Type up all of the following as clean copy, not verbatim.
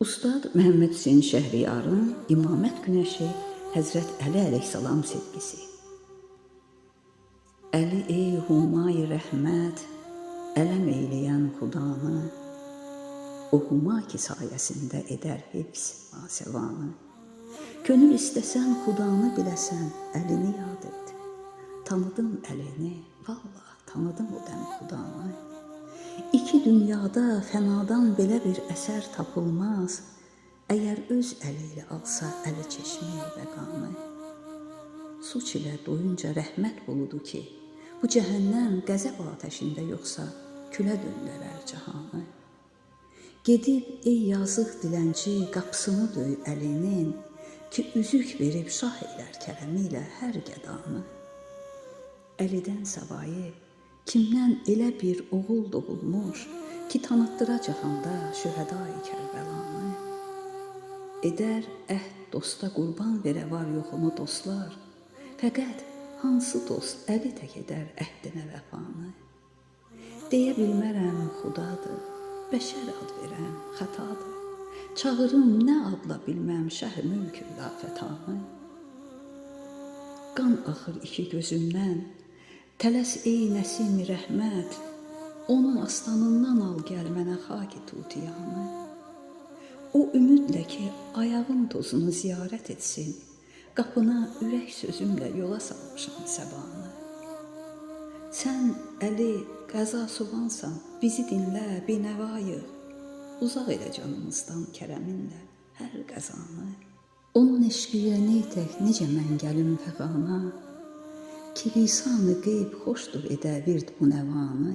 Ustad Məhəmməd Hüseyn Şəhriyarın İmamət Günəşi Həzrət Əli əleyhissalam sevgisi. Əli ey humay rəhmət, ələm eyləyən xudanı, o huma ki sayəsində edər hifz masəvanı. Könül istəsən xudanı biləsən, əlini yad et. Tanıdım əlini, vallah tanıdım o dəm xudanı. İki dünyada fənadan belə bir əsər tapılmaz, əgər öz əli ilə alsa əli çeşmi bəqanı. Suç ilə doyunca rəhmət buludu ki, bu cəhənnəm qəzəb atəşində yoxsa külə döndərər cahanı. Gedib ey yazıq dilənçi qapısını döy əlinin, ki üzük verib şah elər kərəmi ilə hər gədanı. Əlidən savayı kimdən elə bir oğul doğulmuş ki tanıtdıra cahanda şühədai Kərbəlanı. Edər əhd dosta qurban verə var yoxunu dostlar, fəqət hansı dost əli tək edər əhdinə vəfanı. Deyə bilmərəm xudadır, bəşər ad verəm xətadır, çağırım nə adla bilməm şəhr mülkü lafətanı. Qan axır iki gözümdən, tələs ey nəsimi rəhmət, onun astanından al gəl mənə xaki tutiyanı. O ümidlə ki ayağın tozunu ziyarət etsin, qapına ürək sözümlə yola salmışam səbanı. Sən Əli qəza soğansan, bizi dinlə binəvayıq, uzaq elə canımızdan kərəminlə hər qəzanı. Onun eşqiyə neytək necə mən gəlim fəqana, ki lisan-ı qeyb xoşdur edə vird bu nəvanı.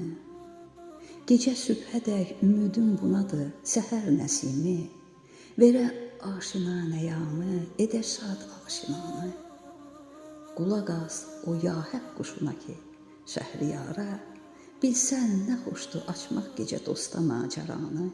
Gecə sübhədək ümidim bunadır səhər nəsimi, verə aşina nəyanı, edə şad aşinanı. Qulaq as o yahəq quşuna ki, Şəhriyara, bilsən nə xoşdur açmaq gecə dosta macəranı.